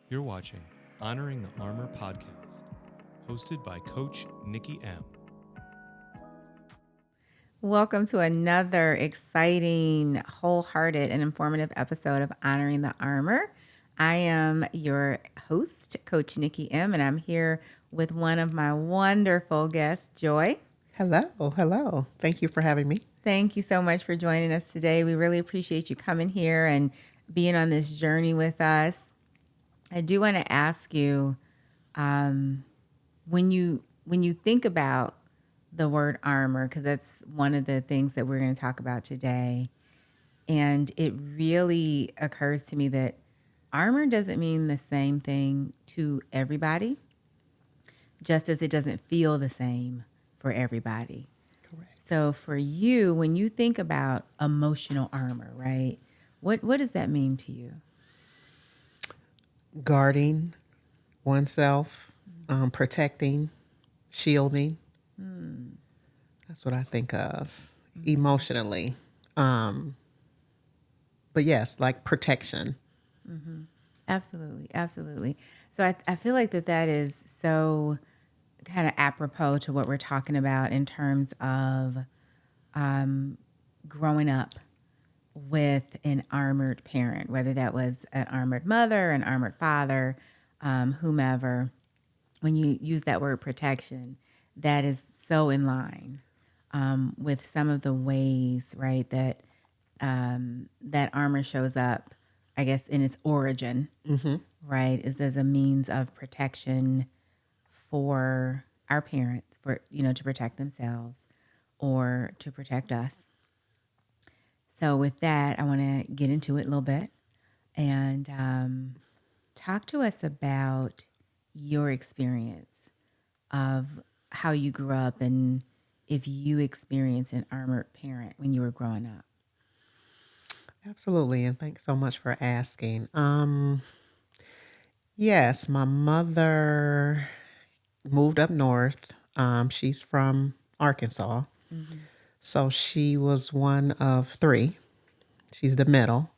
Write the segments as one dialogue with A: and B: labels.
A: You're watching Honoring the Armor podcast, hosted by Coach Nikki M.
B: Welcome to another exciting, wholehearted, and informative episode of Honoring the Armor. I am your host, Coach Nikki M, and I'm here with one of my wonderful guests, Joy.
C: Hello. Thank you for having me.
B: Thank you so much for joining us today. We really appreciate you coming here and being on this journey with us. I do want to ask you, when you think about the word armor, because that's one of the things that we're going to talk about today, and it really occurs to me that armor doesn't mean the same thing to everybody, just as it doesn't feel the same for everybody.
C: Correct.
B: So for you, when you think about emotional armor, right? What does that mean to you?
C: Guarding oneself, protecting, shielding. That's what I think of emotionally. But yes, like protection.
B: Absolutely, absolutely. So I feel like that is so kind of apropos to what we're talking about in terms of growing up with an armored parent, whether that was an armored mother, an armored father, whomever. When you use that word protection, that is so in line with some of the ways, right, that that armor shows up, I guess, in its origin, right, is as a means of protection for our parents, for, to protect themselves or to protect us. So with that, I want to get into it a little bit and talk to us about your experience of how you grew up and if you experienced an armored parent when you were growing up.
C: Absolutely. And thanks so much for asking. Yes, my mother moved up north. She's from Arkansas. So she was one of three. She's the middle.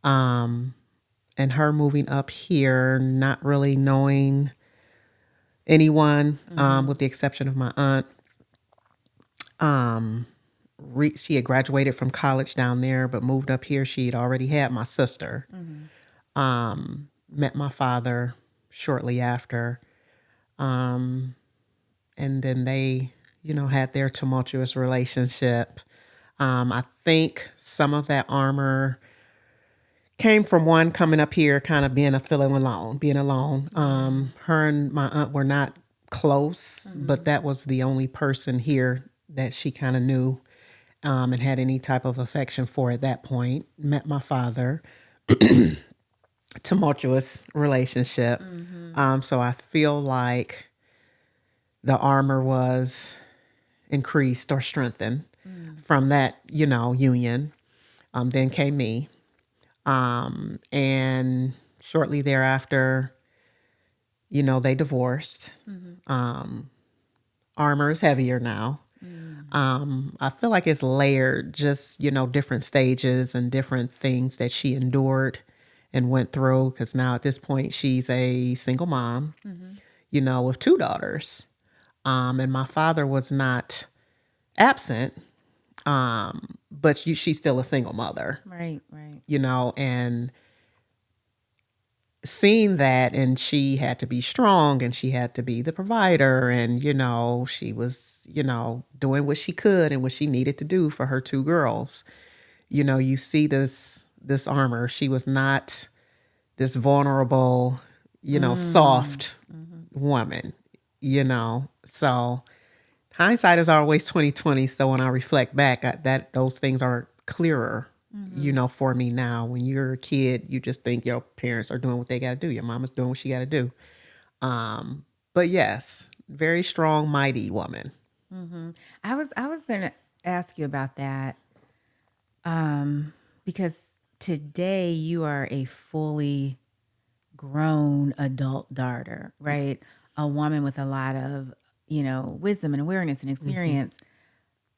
C: And her moving up here, not really knowing anyone, with the exception of my aunt. She had graduated from college down there, but moved up here. She had already had my sister. Met my father shortly after. And then they, had their tumultuous relationship. I think some of that armor came from one coming up here, kind of being being alone. Her and my aunt were not close, but that was the only person here that she kind of knew and had any type of affection for at that point. Met my father, tumultuous relationship. So I feel like the armor was increased or strengthened from that, union. Then came me. And shortly thereafter, they divorced. Armor is heavier now. I feel like it's layered, just, different stages and different things that she endured and went through. Because now at this point, she's a single mom, with two daughters. And my father was not absent, but she's still a single mother,
B: Right, right.
C: and seeing that, and she had to be strong and she had to be the provider, and she was doing what she could and what she needed to do for her two girls. You see this armor. She was not this vulnerable, soft woman, so hindsight is always 2020. So when I reflect back, that those things are clearer, for me now. When you're a kid, you just think your parents are doing what they got to do. Your mama's doing what she got to do. But yes, very strong, mighty woman.
B: I was going to ask you about that because today you are a fully grown adult daughter, right? A woman with a lot of, wisdom and awareness and experience.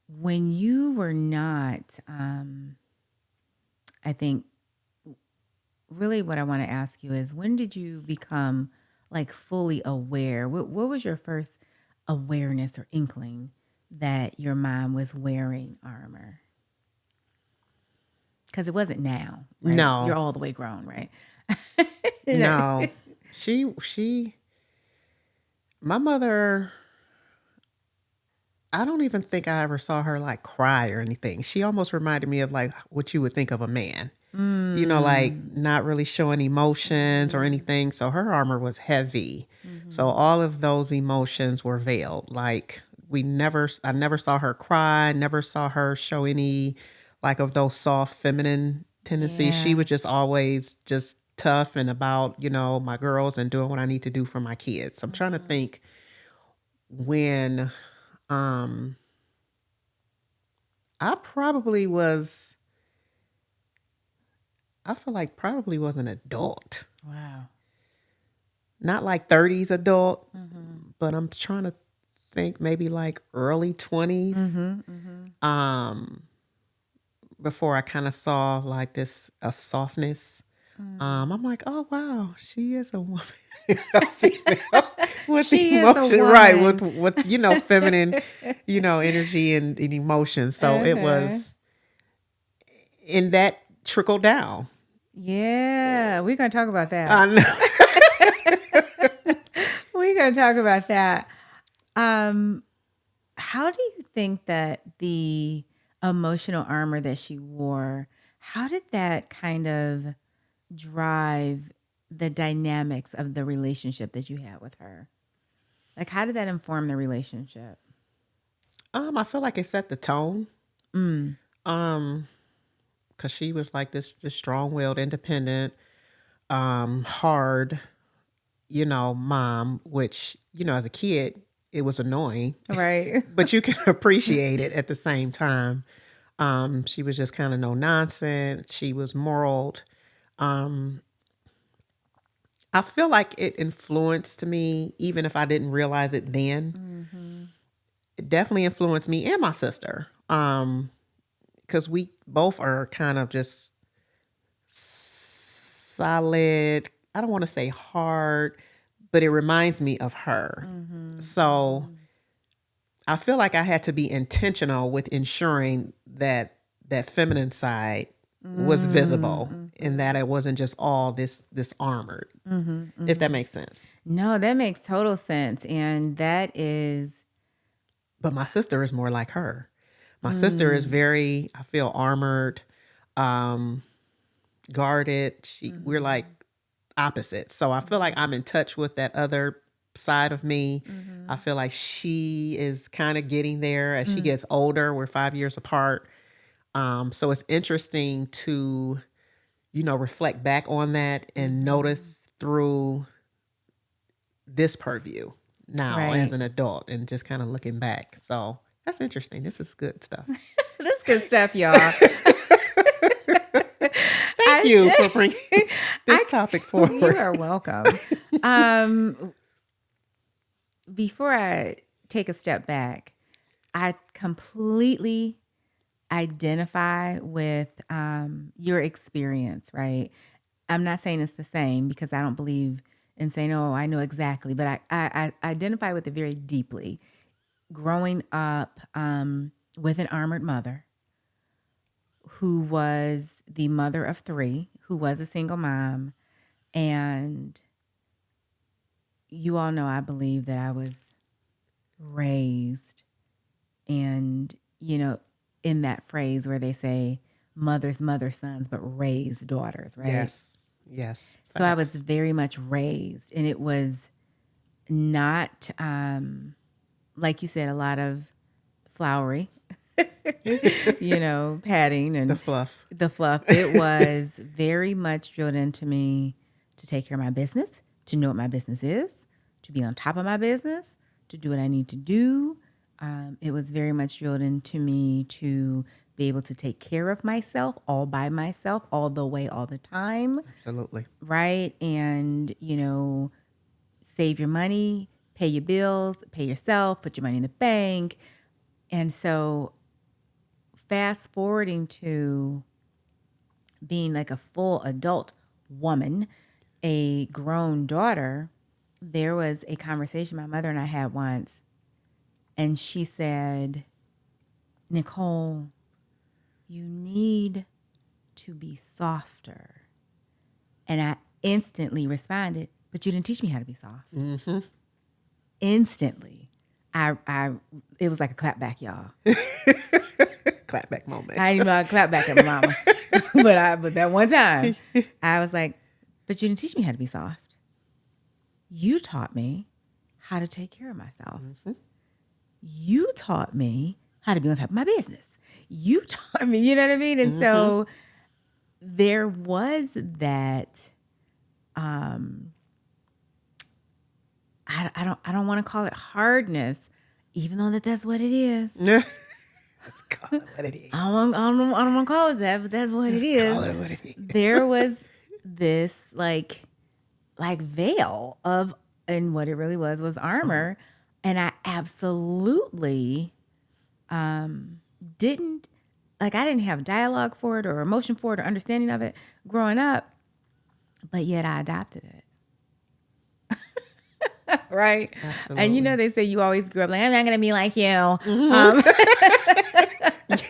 B: When you were not, I think, really what I want to ask you is, when did you become like fully aware? What was your first awareness or inkling that your mom was wearing armor? Because it wasn't now, right? You're
C: No,
B: all the way grown, right?
C: no. My mother, I don't even think I ever saw her like cry or anything. She almost reminded me of like what you would think of a man, like not really showing emotions or anything. So her armor was heavy. So all of those emotions were veiled. Like I never saw her cry, never saw her show any like of those soft feminine tendencies. She
B: Yeah.
C: was just always just tough and about, my girls and doing what I need to do for my kids. I'm trying to think when um I probably was, I feel like probably was an adult.
B: Wow.
C: Not like 30s adult, but I'm trying to think maybe like early 20s. Before I kind of saw like a softness. I'm like, oh wow, she is a woman. A female with
B: She is a
C: emotion, right?
B: woman.
C: With feminine, energy and emotion. So it
B: Uh-huh.
C: was in that trickle down.
B: Yeah, we're gonna talk about that.
C: I know.
B: We're gonna talk about that. Um, how do you think that the emotional armor that she wore, how did that kind of drive the dynamics of the relationship that you had with her? Like, how did that inform the relationship?
C: I feel like it set the tone.
B: Mm.
C: Because she was like this strong-willed, independent, hard, mom. Which as a kid, it was annoying,
B: Right.
C: but you can appreciate it at the same time. She was just kind of no nonsense. She was moral. I feel like it influenced me, even if I didn't realize it then. It definitely influenced me and my sister. Because we both are kind of just solid. I don't want to say hard, but it reminds me of her. So I feel like I had to be intentional with ensuring that feminine side was visible and that it wasn't just all this armored. If that makes sense.
B: No, that makes total sense. And that is,
C: But my sister is more like her. My sister is very, I feel, armored, guarded. We're like opposites. So I feel like I'm in touch with that other side of me. I feel like she is kind of getting there as she gets older. We're 5 years apart. So it's interesting to, reflect back on that and notice through this purview now as
B: right.
C: an adult and just kind of looking back. So that's interesting. This is good stuff.
B: That's good stuff, y'all.
C: Thank you for bringing this topic
B: You
C: forward.
B: are welcome. Before I take a step back, I completely identify with your experience, right? I'm not saying it's the same because I don't believe in saying, oh, I know exactly, but I identify with it very deeply. Growing up with an armored mother who was the mother of three, who was a single mom, and you all know I believe that I was raised and, in that phrase where they say mothers mother sons, but raised daughters, right?
C: Yes.
B: So I was very much raised, and it was not, like you said, a lot of flowery, padding and
C: The fluff.
B: the fluff. It was very much drilled into me to take care of my business, to know what my business is, to be on top of my business, to do what I need to do. It was very much drilled into me to be able to take care of myself all by myself, all the way, all the time.
C: Absolutely.
B: Right. And, save your money, pay your bills, pay yourself, put your money in the bank. And so fast forwarding to being like a full adult woman, a grown daughter, there was a conversation my mother and I had once, and she said, Nicole, you need to be softer. And I instantly responded, but you didn't teach me how to be soft.
C: Mm-hmm.
B: Instantly. It was like a clap back, y'all.
C: Clap back moment.
B: I didn't even know how to clap back at my mama. but that one time, I was like, but you didn't teach me how to be soft. You taught me how to take care of myself.
C: Mm-hmm.
B: You taught me how to be on top of my business. You taught me, you know what I mean? And so there was that, I don't want to call it hardness, even though that's what it is.
C: Let's call it what it is.
B: I don't want to call it that, but that's what it is.
C: Call it what it is.
B: There was this like veil of, and what it really was armor. And I absolutely didn't have dialogue for it or emotion for it or understanding of it growing up, but yet I adopted it. Right?
C: Absolutely.
B: And they say you always grew up like, I'm not going to be like you.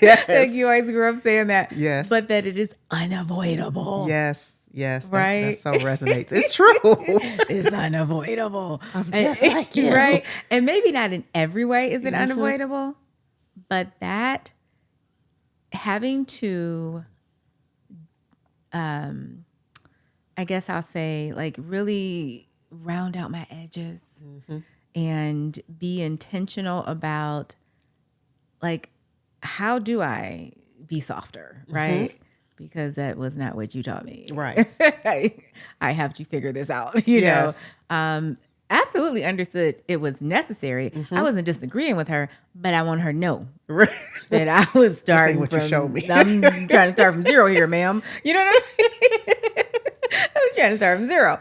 C: Yes.
B: Like you always grew up saying that.
C: Yes.
B: But that it is unavoidable.
C: Yes.
B: Right?
C: That so resonates. It's true.
B: It's unavoidable.
C: I'm just like you.
B: Right? And maybe not in every way is it unavoidable, but that having to, I guess I'll say, like, really round out my edges and be intentional about, like, how do I be softer, right? Because that was not what you taught me.
C: Right.
B: I have to figure this out, you know. Absolutely understood it was necessary. I wasn't disagreeing with her, but I want her to know that I was starting
C: what
B: from,
C: you showed me.
B: I'm trying to start from zero here, ma'am. You know what I mean? I'm trying to start from zero.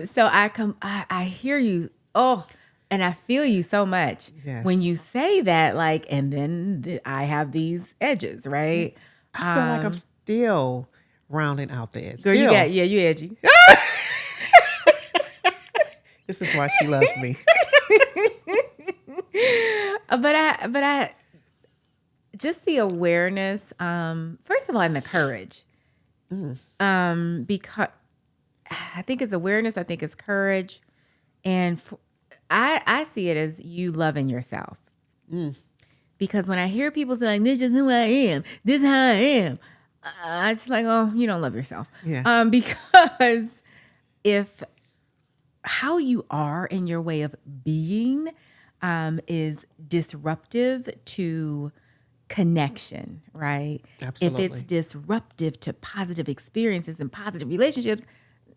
B: So I hear you. Oh, and I feel you so much when you say that, like, and then I have these edges, right?
C: I feel like I'm still rounding out the edge.
B: Girl, you edgy.
C: This is why she loves me.
B: But I just the awareness, first of all, and the courage. Because I think it's awareness, I think it's courage. And I see it as you loving yourself. Because when I hear people say, like, this is who I am, this is how I am, I just like, oh, you don't love yourself.
C: Yeah.
B: Because if how you are in your way of being is disruptive to connection, right?
C: Absolutely.
B: If it's disruptive to positive experiences and positive relationships,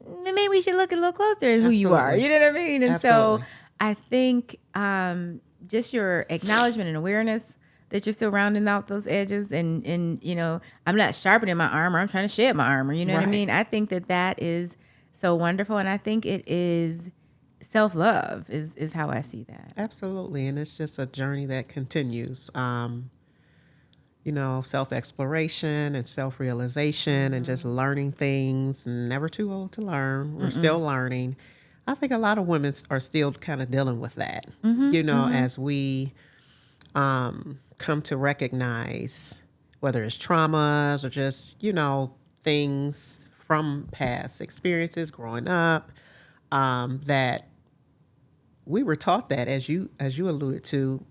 B: then maybe we should look a little closer at who you are. You know what I mean? And so I think just your acknowledgement and awareness that you're still rounding out those edges and you know, I'm not sharpening my armor. I'm trying to shed my armor. You know what I mean? I think that is so wonderful. And I think it is self-love is how I see that.
C: Absolutely. And it's just a journey that continues. You know, self-exploration and self-realization and just learning things. Never too old to learn. We're still learning. I think a lot of women are still kind of dealing with that, you know, as we come to recognize whether it's traumas or just, you know, things from past experiences growing up, that we were taught that, as you alluded to,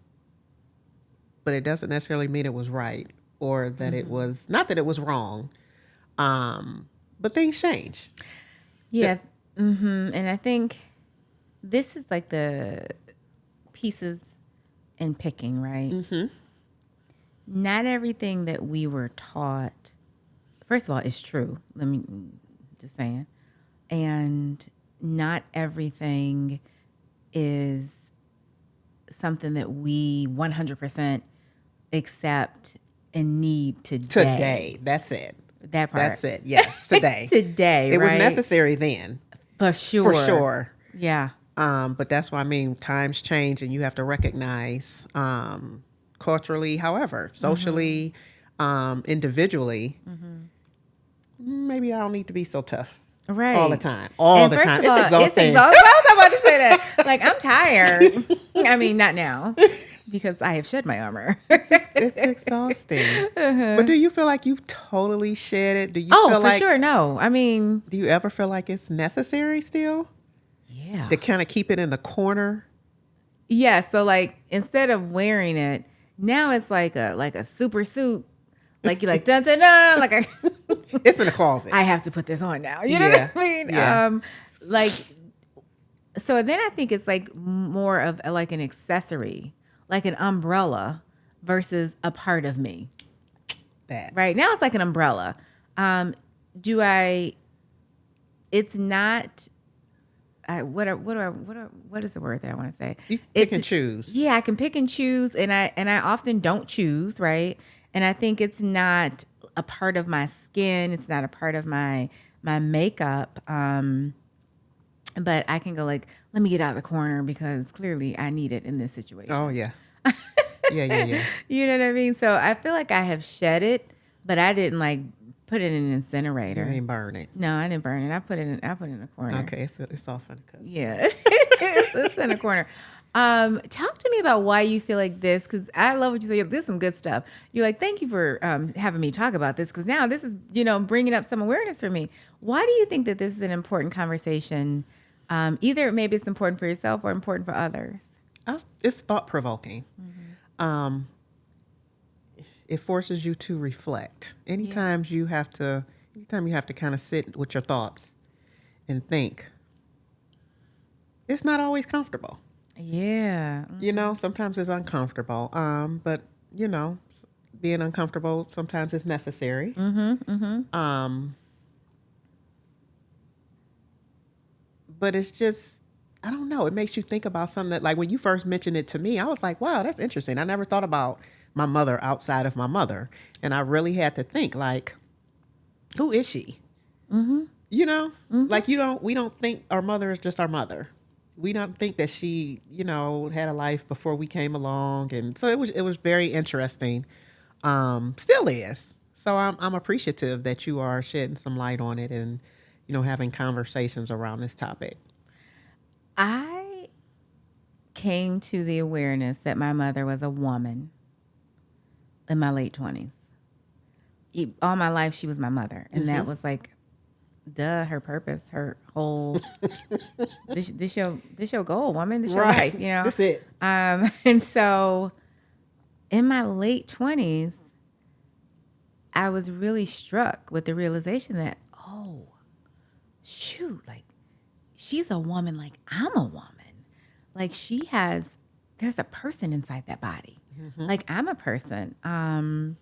C: but it doesn't necessarily mean it was right or that it was, not that it was wrong, but things change.
B: Yeah. And I think this is like the pieces in picking, right? Not everything that we were taught, first of all, is true. Let me just saying. And not everything is something that we 100% accept and need today.
C: Today. That's it.
B: That part.
C: That's it. Yes. Today.
B: Today,
C: it
B: right?
C: was necessary then.
B: For sure.
C: For sure.
B: Yeah.
C: But that's why I mean, times change and you have to recognize, culturally, however, socially, individually, maybe I don't need to be so tough
B: Right.
C: All the time. All the time. It's exhausting.
B: It's exhausting. I was about to say that. Like, I'm tired. I mean, not now, because I have shed my armor.
C: It's exhausting. But do you feel like you totally shed it? Do you feel
B: for
C: like,
B: sure. No. I mean,
C: do you ever feel like it's necessary still?
B: yeah.
C: To kind of keep it in the corner?
B: Yeah. So, like, instead of wearing it, now it's like a super suit. Like, you're like, dun, dun, dun. Like,
C: It's in the closet.
B: I have to put this on now. You know what I mean?
C: Yeah.
B: Like, so then I think it's like more of like an accessory, like an umbrella versus a part of me.
C: That.
B: Right now it's like an umbrella. It's not, what is the word that I want to say?
C: You pick and choose.
B: Yeah, I can pick and choose, and I often don't choose, right? And I think it's not a part of my skin. It's not a part of my makeup. But I can go like, let me get out of the corner because clearly I need it in this situation.
C: Oh, yeah. Yeah.
B: You know what I mean? So I feel like I have shed it, but I didn't like put it in an incinerator.
C: You ain't burn it.
B: No, I didn't burn it. I put it in a corner.
C: Okay, it's all fun.
B: Yeah, it's in a corner. Talk to me about why you feel like this, because I love what you say. This is some good stuff. You're like, thank you for having me talk about this, because now this is, bringing up some awareness for me. Why do you think that this is an important conversation? Either maybe it's important for yourself or important for others.
C: It's thought-provoking.
B: Mm-hmm.
C: It forces you to reflect. Anytime you have to kind of sit with your thoughts and think, it's not always comfortable.
B: Yeah. Mm-hmm.
C: Sometimes it's uncomfortable. But being uncomfortable sometimes is necessary. But it's just, I don't know. It makes you think about something that, like, when you first mentioned it to me, I was like, wow, that's interesting. I never thought about my mother outside of my mother. And I really had to think, like, who is she? Like, we don't think our mother is just our mother. We don't think that she, had a life before we came along. And so it was very interesting. Still is. So I'm appreciative that you are shedding some light on it and, having conversations around this topic.
B: I came to the awareness that my mother was a woman in my late 20s. All my life, she was my mother. And that was like, her purpose, her whole, this your goal, woman, this your life,
C: That's it.
B: And so in my late 20s, I was really struck with the realization that, oh, shoot, like, she's a woman like I'm a woman. Like, there's a person inside that body. Like, I'm a person. And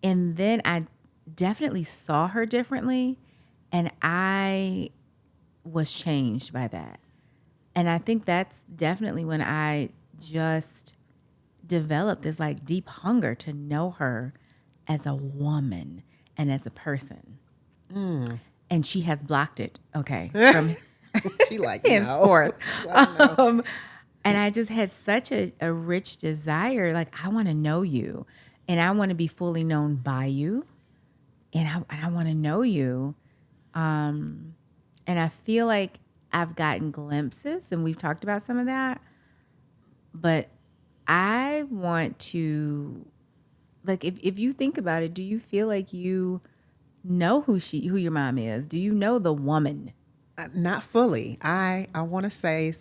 B: then I definitely saw her differently, and I was changed by that. And I think that's definitely when I just developed this like deep hunger to know her as a woman and as a person. And she has blocked it. Okay. From
C: She like,
B: henceforth.
C: No.
B: And I just had such a rich desire. Like, I want to know you, and I want to be fully known by you. And I want to know you. And I feel like I've gotten glimpses, and we've talked about some of that. But I want to, like, if you think about it, do you feel like you know who your mom is? Do you know the woman?
C: Not fully. I want to say,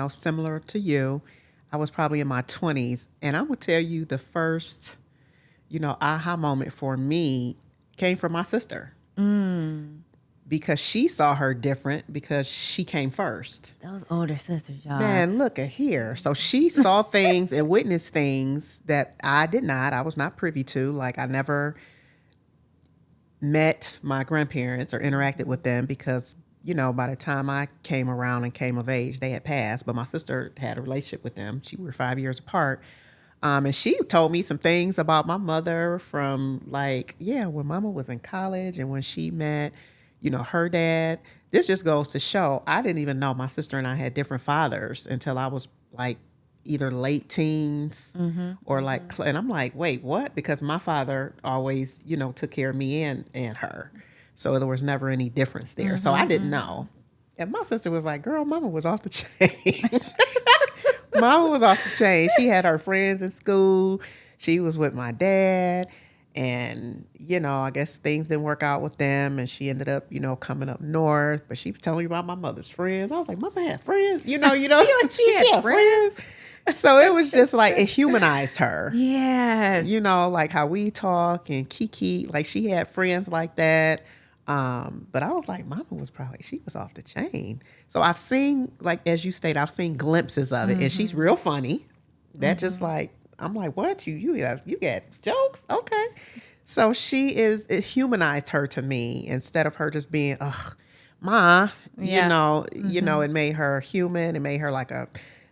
C: similar to you, I was probably in my 20s. And I would tell you the first, aha moment for me came from my sister. Because she saw her different because she came first.
B: Those older sisters, y'all.
C: Man, look at here. So she saw things and witnessed things that I did not. I was not privy to. Like, I never met my grandparents or interacted with them because, by the time I came around and came of age, they had passed. But my sister had a relationship with them. We were 5 years apart. And she told me some things about my mother from, like, when mama was in college and when she met, her dad. This just goes to show I didn't even know my sister and I had different fathers until I was like either late teens or like, and I'm like, wait, what? Because my father always, took care of me and her. So there was never any difference there. So I didn't know. And my sister was like, girl, mama was off the chain. Mama was off the chain. She had her friends in school. She was with my dad. And, I guess things didn't work out with them. And she ended up, coming up north. But she was telling me about my mother's friends. I was like, Mama had friends. She had friends. So it was just like, it humanized her.
B: Yes.
C: Like how we talk and Kiki, like she had friends like that. But I was like, Mama was she was off the chain. So I've seen, like, as you stated, I've seen glimpses of it, and she's real funny. That just like, I'm like, what? You get jokes? Okay. So it humanized her to me instead of her just being, ugh, Ma, it made her human. It made her like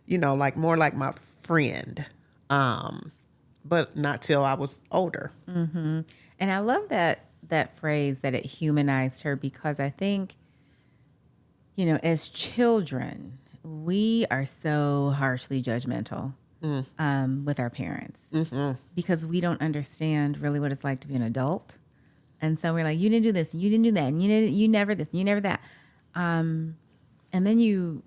C: like more like my friend. But not till I was older.
B: And I love that phrase that it humanized her, because I think, as children, we are so harshly judgmental with our parents because we don't understand really what it's like to be an adult. And so we're like, you didn't do this, you didn't do that, and you never this, you never that. And then you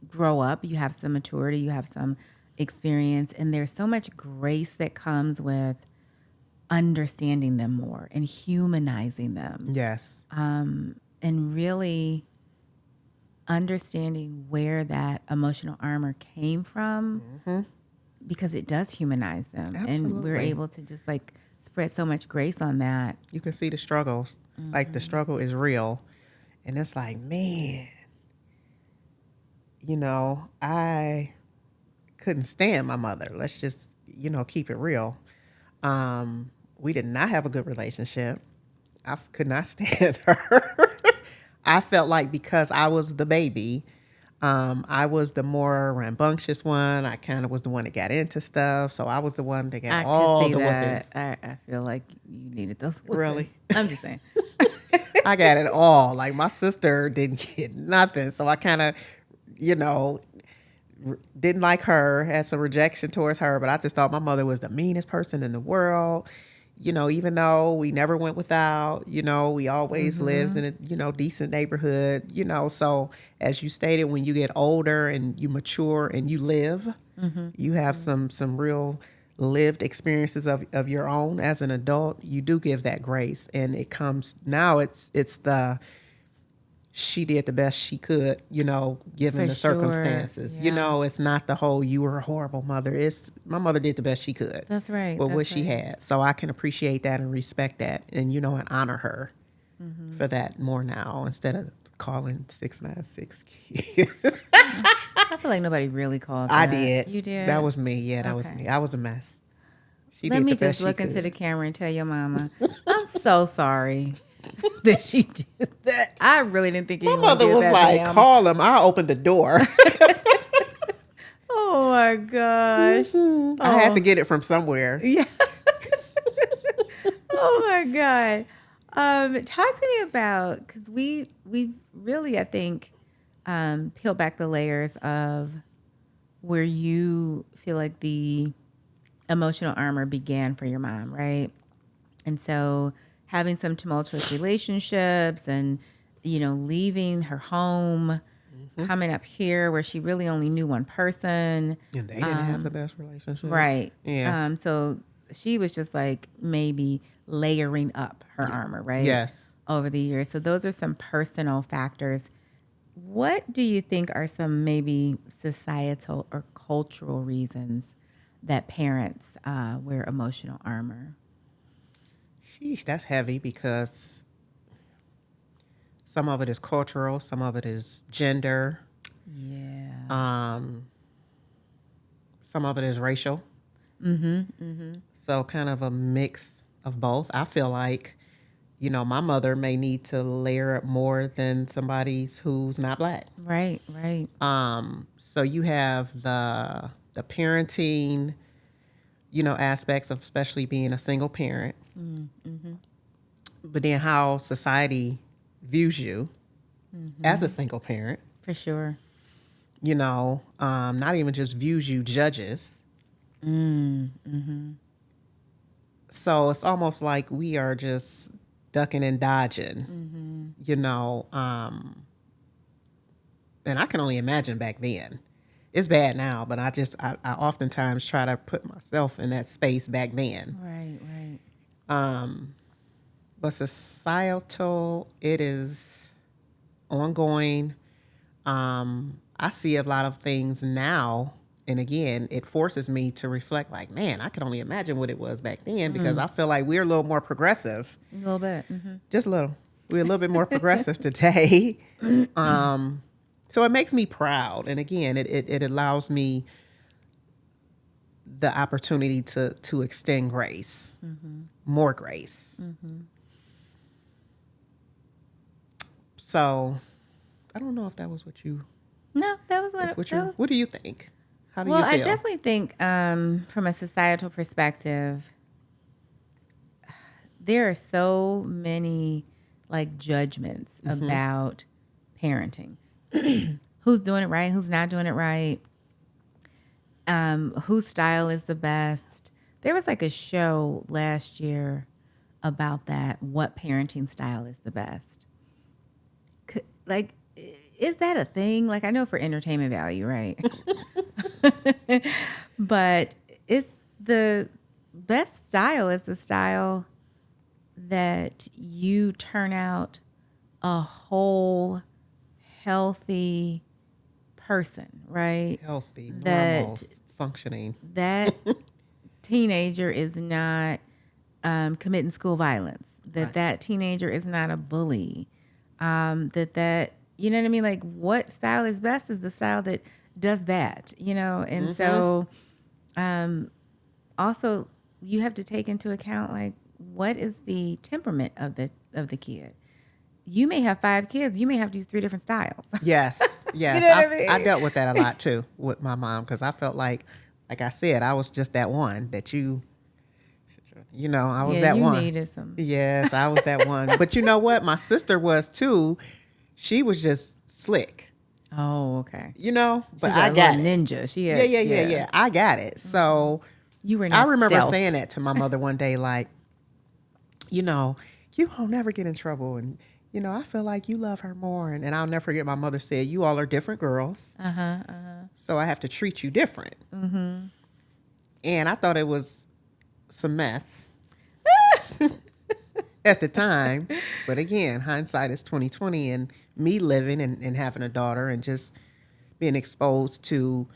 B: grow up, you have some maturity, you have some experience, and there's so much grace that comes with understanding them more and humanizing them.
C: Yes.
B: And really understanding where that emotional armor came from, because it does humanize them.
C: Absolutely.
B: And we're able to just like spread so much grace on that.
C: You can see the struggles. Like the struggle is real. And it's like, man, I couldn't stand my mother. Let's just, keep it real. We did not have a good relationship. I could not stand her. I felt like because I was the baby, I was the more rambunctious one. I kind of was the one that got into stuff. So I was the one that got all the whoopings.
B: I feel like you needed those whoopings.
C: Really?
B: I'm just saying.
C: I got it all. Like my sister didn't get nothing. So I kind of, didn't like her, had some rejection towards her, but I just thought my mother was the meanest person in the world. Even though we never went without, we always lived in a, decent neighborhood, so as you stated, when you get older and you mature and you live, you have some real lived experiences of your own as an adult, you do give that grace. And it comes now, it's she did the best she could, given the circumstances.
B: Yeah.
C: It's not the whole you were a horrible mother. It's my mother did the best she could.
B: That's right.
C: With what she had. So I can appreciate that and respect that and, and honor her for that more now instead of calling 696 kids.
B: I feel like nobody really called that.
C: I did.
B: You did?
C: That was me. Yeah, that was me. I was a mess. She
B: Let
C: did
B: me
C: the best
B: just look
C: she
B: into
C: could.
B: the camera and tell your mama, I'm so sorry that she did that. I really didn't think
C: My mother was like, call him. I'll open the door.
B: Oh my gosh.
C: I had to get it from somewhere.
B: Yeah. Oh my God. Talk to me about, because we really, I think, peeled back the layers of where you feel like the emotional armor began for your mom, right? And so having some tumultuous relationships and, leaving her home, coming up here where she really only knew one person.
C: And they didn't have the best relationship.
B: Right.
C: Yeah.
B: So she was just like maybe layering up her armor, right?
C: Yes.
B: Over the years. So those are some personal factors. What do you think are some maybe societal or cultural reasons that parents wear emotional armor?
C: Sheesh, that's heavy because some of it is cultural, some of it is gender.
B: Yeah.
C: Some of it is racial. So kind of a mix of both. I feel like, my mother may need to layer up more than somebody who's not Black.
B: Right.
C: So you have the parenting, aspects of especially being a single parent. But then how society views you as a single parent.
B: For sure.
C: Not even just views you, judges. So it's almost like we are just ducking and dodging, you know. And I can only imagine back then. It's bad now, but I oftentimes try to put myself in that space back then.
B: Right.
C: But societal, it is ongoing. I see a lot of things now, and again, it forces me to reflect like, man, I can only imagine what it was back then because I feel like we're a little more progressive.
B: A little bit.
C: Just a little. We're a little bit more progressive today. So it makes me proud. And again, it allows me the opportunity to extend grace, more grace. So I don't know if that was what you...
B: No, that was what
C: What do you think? How do you
B: Well,
C: feel?
B: I definitely think from a societal perspective, there are so many like judgments about parenting. Who's doing it right? Who's not doing it right? Whose style is the best? There was like a show last year about that. What parenting style is the best? Like, is that a thing? Like, I know for entertainment value, right? But it's the best style is the style that you turn out a whole healthy person, right?
C: Healthy, normal,
B: that
C: functioning.
B: that teenager is not committing school violence. That teenager is not a bully. That you know what I mean? Like, what style is best is the style that does that, you know? And so also you have to take into account, like, what is the temperament of the kid? You may have 5 kids. You may have to use 3 different styles.
C: Yes.
B: You know what I mean?
C: I dealt with that a lot too with my mom because I felt like I said, I was just that one that I was that one.
B: You needed some.
C: Yes, I was that one. But you know what? My sister was too. She was just slick.
B: Oh, okay.
C: You know, but
B: She's
C: I
B: a
C: got
B: little
C: it.
B: ninja. She had,
C: Yeah. I got it. So
B: You were
C: I
B: not
C: remember
B: stealth.
C: saying that to my mother one day, like, you won't never get in trouble. And, I feel like you love her more. And I'll never forget my mother said, you all are different girls. So I have to treat you different. And I thought it was some mess at the time. But again, hindsight is 2020, and me living and having a daughter and just being exposed to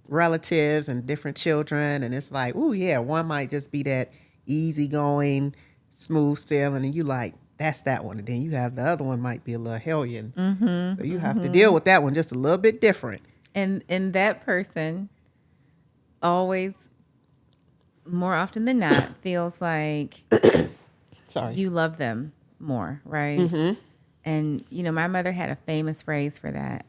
C: relatives and different children. And it's like, oh yeah, one might just be that easygoing, smooth sailing, and you like, that's that one. And then you have the other one might be a little hellion. So you have to deal with that one just a little bit different.
B: And that person always, more often than not, feels like you love them more, right? And, my mother had a famous phrase for that.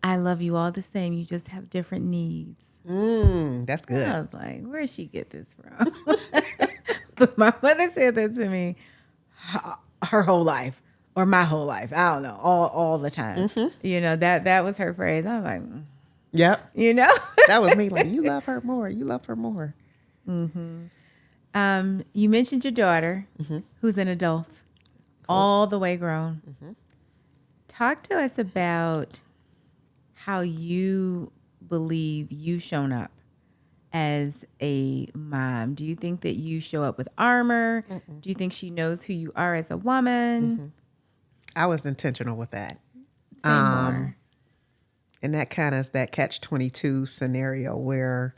B: I love you all the same. You just have different needs.
C: That's good.
B: I was like, where'd she get this from? But my mother said that to me her whole life, or my whole life. I don't know, all the time. That was her phrase. I was like,
C: Yep.
B: That
C: was me. Like, you love her more. You love her more.
B: You mentioned your daughter, who's an adult, all the way grown. Talk to us about how you believe you've shown up as a mom. Do you think that you show up with armor? Do you think she knows who you are as a woman?
C: I was intentional with that.
B: Say more.
C: And that kind of is that catch-22 scenario where,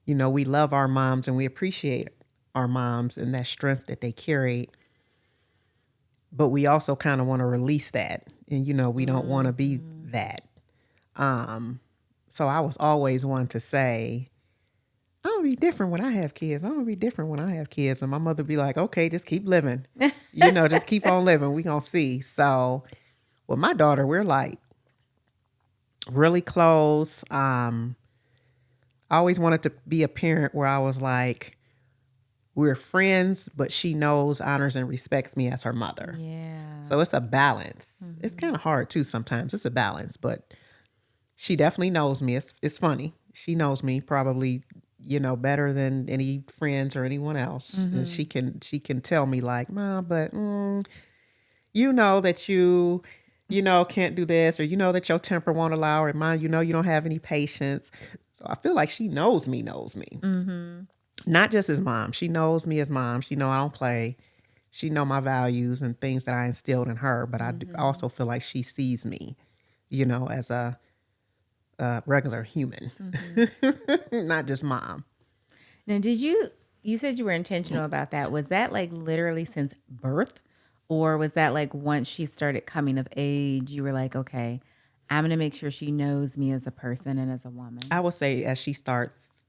C: we love our moms and we appreciate our moms and that strength that they carry. But we also kind of want to release that. And, we don't want to be that. So I was always one to say, I'm going to be different when I have kids. I'm going to be different when I have kids. And my mother would be like, okay, just keep living. Just keep on living. We going to see. So with my daughter, we're like really close. I always wanted to be a parent where I was like, we're friends, but she knows, honors, and respects me as her mother.
B: Yeah.
C: So it's a balance. It's kind of hard too sometimes. It's a balance, but she definitely knows me. It's funny. She knows me probably, better than any friends or anyone else. And she can tell me like, Mom, but you know that you can't do this, or you know that your temper won't allow it. Mom, you don't have any patience. So I feel like she knows me. Not just as mom. She knows me as mom. She know I don't play. She know my values and things that I instilled in her. But I do also feel like she sees me, as a regular human, not just mom.
B: Now, you said you were intentional about that. Was that like literally since birth? Or was that like once she started coming of age, you were like, okay, I'm going to make sure she knows me as a person and as a woman?
C: I would say as she starts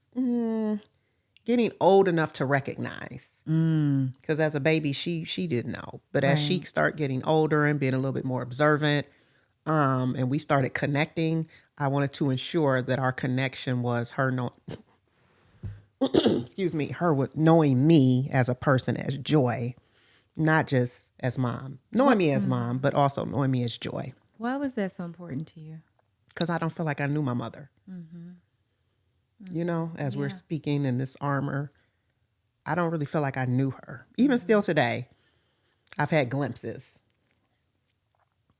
C: getting old enough to recognize. Because as a baby, she didn't know. But as she started getting older and being a little bit more observant, and we started connecting, I wanted to ensure that our connection was her her with knowing me as a person, as Joy, not just as mom. Knowing me as mom, but also knowing me as Joy.
B: Why was that so important to you?
C: Because I don't feel like I knew my mother. As we're speaking in this armor, I don't really feel like I knew her. Even still today, I've had glimpses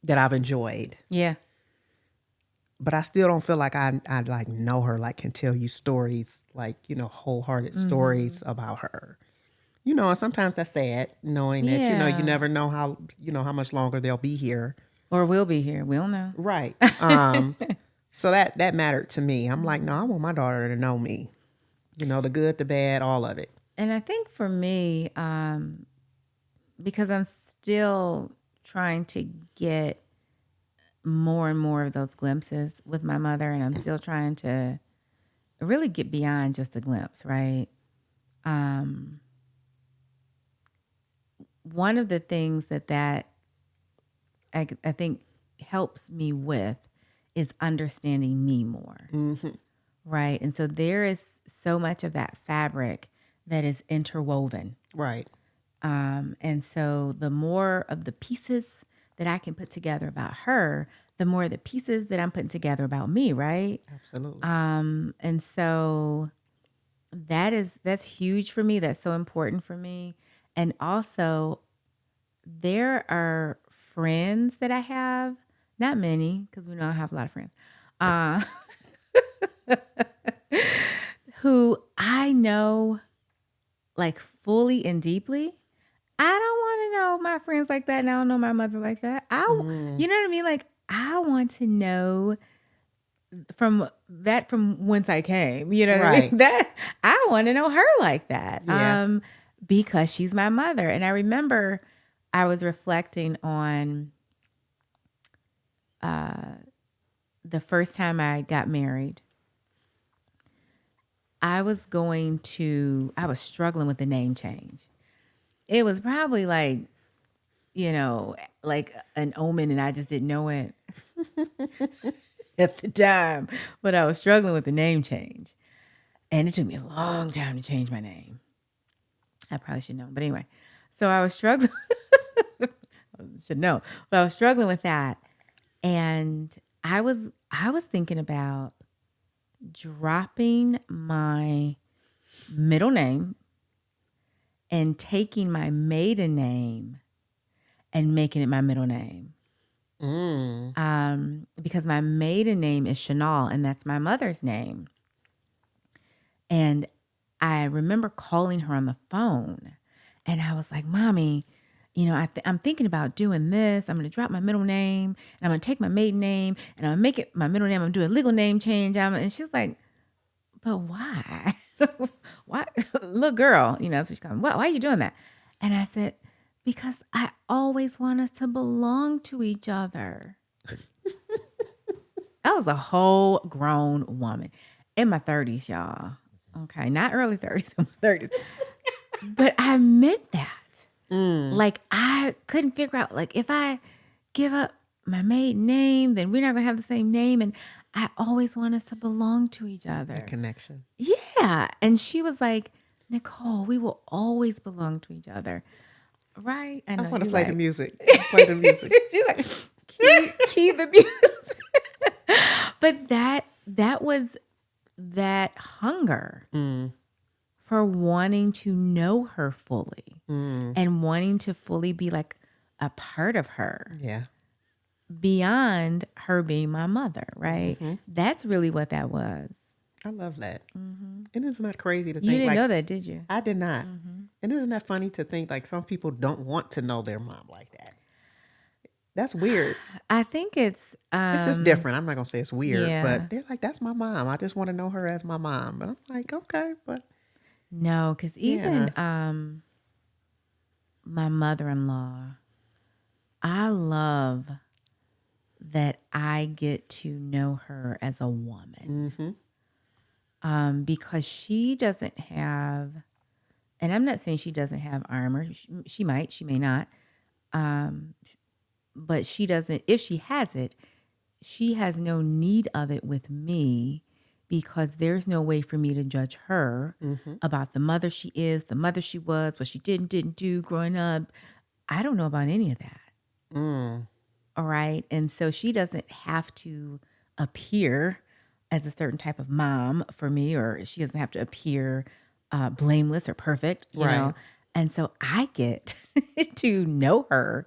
C: that I've enjoyed.
B: Yeah.
C: But I still don't feel like I like know her, like can tell you stories, like, wholehearted stories about her. And sometimes that's sad, knowing that, you never know how much longer they'll be here.
B: Or will be here. We'll know.
C: Right. So that mattered to me. I'm like, no, I want my daughter to know me. The good, the bad, all of it.
B: And I think for me, because I'm still trying to get more and more of those glimpses with my mother, and I'm still trying to really get beyond just a glimpse, right? One of the things that I think helps me with is understanding me more, right? And so there is so much of that fabric that is interwoven.
C: Right.
B: And so the more of the pieces that I can put together about her, the more of the pieces that I'm putting together about me, right?
C: Absolutely.
B: And so that's huge for me. That's so important for me. And also, there are friends that I have, not many, because we know I have a lot of friends, who I know like fully and deeply. I don't want to know my friends like that, and I don't know my mother like that. You know what I mean? Like, I want to know from whence I came. You know what I mean? That I want to know her like that.
C: Yeah.
B: Because she's my mother. And I remember I was reflecting on the first time I got married. I was struggling with the name change. It was probably like, like an omen, and I just didn't know it at the time. But I was struggling with the name change. And it took me a long time to change my name. I probably should know. But anyway, so I was struggling. I should know. But I was struggling with that. And I was thinking about dropping my middle name and taking my maiden name and making it my middle name. Because my maiden name is Chanel, and that's my mother's name. And I remember calling her on the phone, and I was like, Mommy, I'm thinking about doing this. I'm going to drop my middle name, and I'm going to take my maiden name, and I'm going to make it my middle name. I'm going to do a legal name change. And she's like, but why? Why? Little girl, so she's going, why are you doing that? And I said, because I always want us to belong to each other. I was a whole grown woman in my 30s, y'all. Okay, not early 30s, in my 30s. But I meant that. Like, I couldn't figure out, like, if I give up my maiden name, then we're not going to have the same name. And I always want us to belong to each other.
C: The connection.
B: Yeah. And she was like, Nicole, we will always belong to each other. Right?
C: I want to play the music. Play the music.
B: She's like, key the music. But that was that hunger wanting to know her fully and wanting to fully be like a part of her.
C: Yeah.
B: Beyond her being my mother, right? That's really what that was.
C: I love that. And isn't that crazy to think?
B: You didn't
C: like,
B: know that, did you?
C: I did not. And isn't that funny to think like some people don't want to know their mom like that? That's weird.
B: I think it's
C: Just different. I'm not gonna say it's weird,
B: yeah.
C: but they're like, that's my mom. I just want to know her as my mom. But I'm like, okay, but
B: no, because even my mother-in-law, I love that I get to know her as a woman. Because she doesn't have, and I'm not saying she doesn't have armor. She might, she may not. But she doesn't, if she has it, she has no need of it with me because there's no way for me to judge her about the mother she is, the mother she was, what she didn't do growing up. I don't know about any of that. All right. And so she doesn't have to appear as a certain type of mom for me, or she doesn't have to appear blameless or perfect, you know? And so I get to know her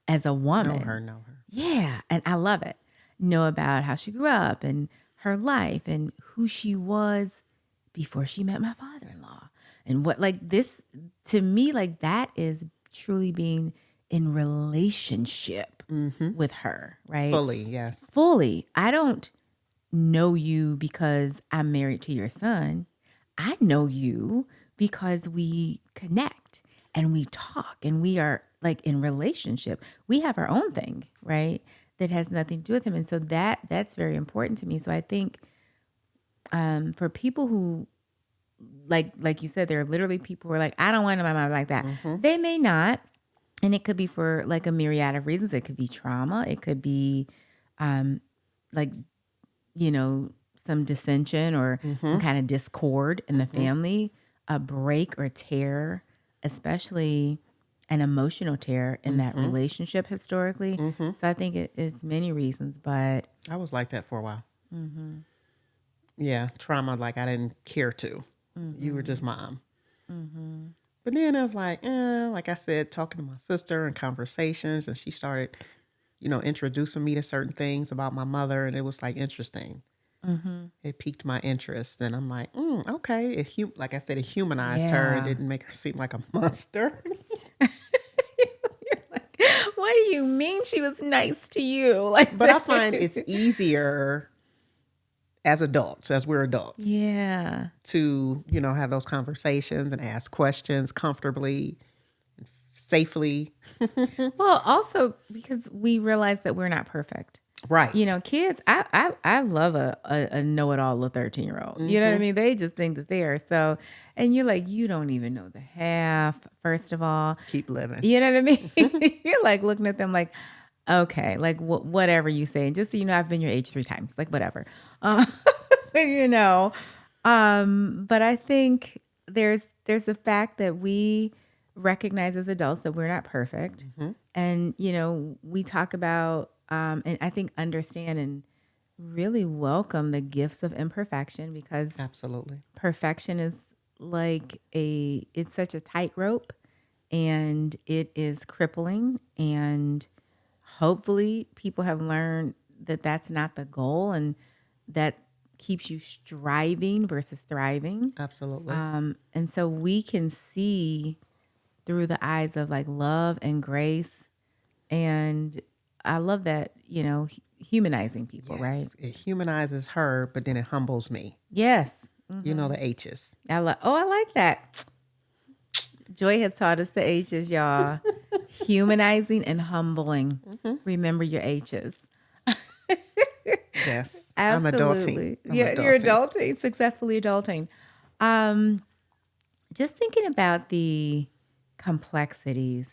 B: as a woman.
C: know her.
B: Yeah. And I love it. Know about how she grew up and her life and who she was before she met my father-in-law. And what, like this, to me, like that is truly being in relationship with her, right?
C: Fully, yes.
B: Fully. I don't know you because I'm married to your son. I know you because we connect and we talk and we are like in relationship. We have our own thing, right? That has nothing to do with him. And so that's very important to me. So I think for people who like you said, there are literally people who are like, I don't want my mom like that. They may not. And it could be for like a myriad of reasons. It could be trauma. It could be like, you know, some dissension or some kind of discord in the family, a break or tear, especially an emotional tear in that relationship historically. So I think it's many reasons, but
C: I was like that for a while. Yeah, trauma like I didn't care to. You were just mom. But then I was like I said, talking to my sister and conversations, and she started, you know, introducing me to certain things about my mother, and it was like interesting. It piqued my interest, and I'm like, okay. Like I said, it humanized her. It didn't make her seem like a monster.
B: What do you mean she was nice to you? Like,
C: but I find it's easier as adults, as we're adults, to, you know, have those conversations and ask questions comfortably, safely.
B: Well, also because we realize that we're not perfect.
C: Right.
B: You know, kids, I love a know-it-all little 13-year-old. You know what I mean? They just think that they are. So, and you're like, you don't even know the half, first of all.
C: Keep living.
B: You know what I mean? You're like looking at them like, okay, like whatever you say. And just so you know, I've been your age 3 times, like whatever. You know, but I think there's the fact that we recognize as adults that we're not perfect. And, you know, we talk about, and I think understand and really welcome the gifts of imperfection, because
C: Absolutely.
B: perfection is like it's such a tightrope and it is crippling. And hopefully people have learned that that's not the goal, and that keeps you striving versus thriving.
C: Absolutely.
B: And so we can see through the eyes of like love and grace. And I love that, you know, humanizing people, right?
C: It humanizes her, but then it humbles me.
B: Yes.
C: You know, the H's.
B: I like that. Joy has taught us the H's, y'all. Humanizing and humbling. Remember your H's.
C: Yes.
B: Absolutely.
C: I'm adulting.
B: You're adulting, successfully adulting. Just thinking about the complexities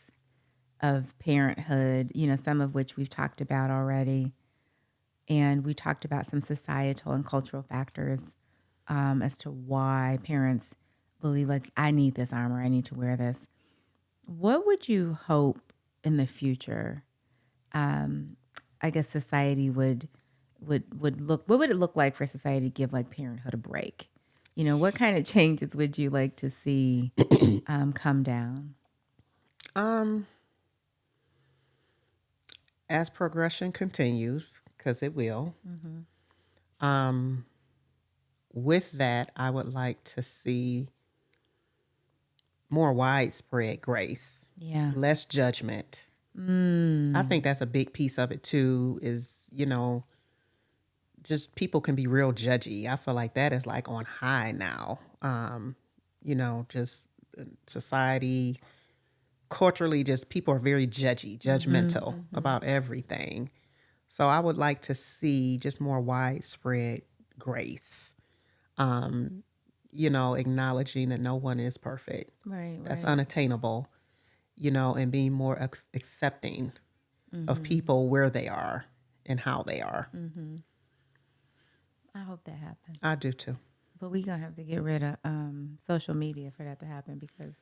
B: of parenthood, you know, some of which we've talked about already. And we talked about some societal and cultural factors as to why parents believe like, I need this armor, I need to wear this. What would you hope in the future, I guess society would look, what would it look like for society to give like parenthood a break? What kind of changes would you like to see come down?
C: As progression continues, because it will. With that, I would like to see more widespread grace,
B: Yeah.
C: less judgment. I think that's a big piece of it too, is, just people can be real judgy. I feel like that is like on high now. Just society, culturally, just people are very judgmental about everything. So I would like to see just more widespread grace. Acknowledging that no one is perfect.
B: Right.
C: That's unattainable, and being more accepting of people where they are and how they are.
B: I hope that happens.
C: I do too.
B: But we're going to have to get rid of social media for that to happen because,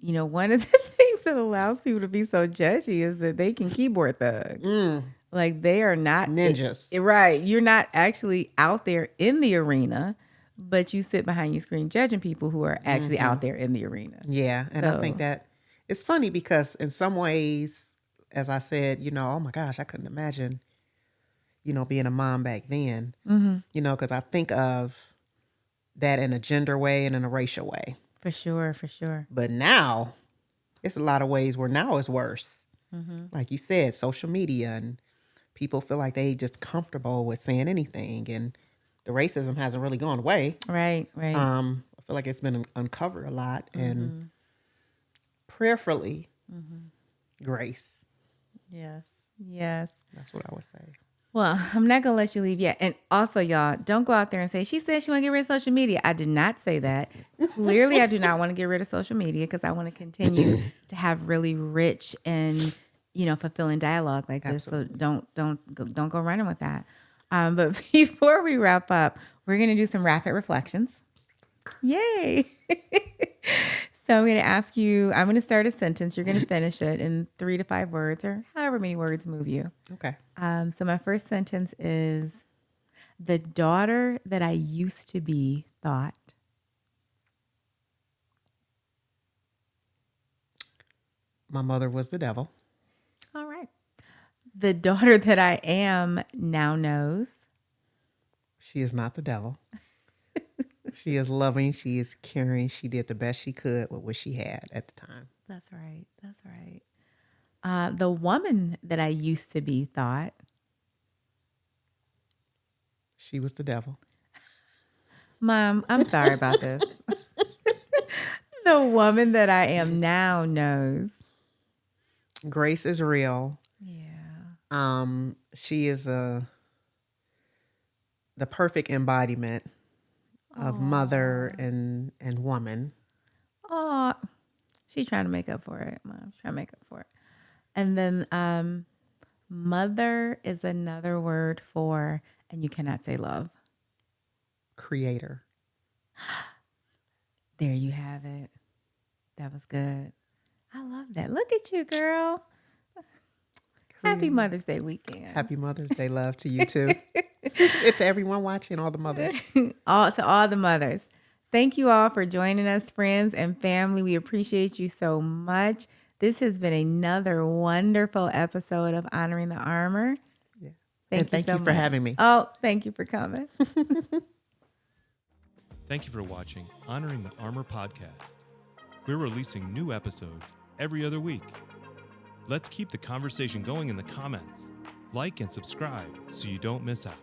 B: one of the things that allows people to be so judgy is that they can keyboard thug. Like they are not
C: ninjas.
B: Right. You're not actually out there in the arena, but you sit behind your screen judging people who are actually out there in the arena.
C: Yeah. And I think that it's funny because in some ways, as I said, oh my gosh, I couldn't imagine, being a mom back then, because I think of that in a gender way and in a racial way.
B: For sure.
C: But now it's a lot of ways where now it's worse. Like you said, social media, and people feel like they just comfortable with saying anything, and the racism hasn't really gone away.
B: Right.
C: I feel like it's been uncovered a lot, and prayerfully, grace.
B: Yes.
C: That's what I would say.
B: Well, I'm not going to let you leave yet. And also, y'all, don't go out there and say, she said she want to get rid of social media. I did not say that. Clearly, I do not want to get rid of social media because I want to continue to have really rich and, fulfilling dialogue like this.
C: Absolutely.
B: So don't go running with that. But before we wrap up, we're going to do some rapid reflections. Yay. So I'm going to ask you, I'm going to start a sentence. You're going to finish it in 3 to 5 words or however many words move you.
C: Okay.
B: So my first sentence is, the daughter that I used to be thought.
C: My mother was the devil.
B: All right. The daughter that I am now knows.
C: She is not the devil. She is loving. She is caring. She did the best she could with what she had at the time.
B: That's right. The woman that I used to be thought.
C: She was the devil.
B: Mom, I'm sorry about this. The woman that I am now knows.
C: Grace is real.
B: Yeah.
C: She is the perfect embodiment of mother and woman.
B: Oh, she's trying to make up for it, Mom. She's trying to make up for it. And then mother is another word for, and you cannot say love.
C: Creator.
B: There you have it. That was good. I love that. Look at you, girl. Happy Mother's Day weekend.
C: Happy Mother's Day love to you too. It's to everyone watching, all the mothers.
B: To all the mothers. Thank you all for joining us, friends and family. We appreciate you so much. This has been another wonderful episode of Honoring the Armor.
C: Yeah.
B: Thank you
C: for having me.
B: Oh, thank you for coming.
A: Thank you for watching Honoring the Armor podcast. We're releasing new episodes every other week. Let's keep the conversation going in the comments. Like and subscribe so you don't miss out.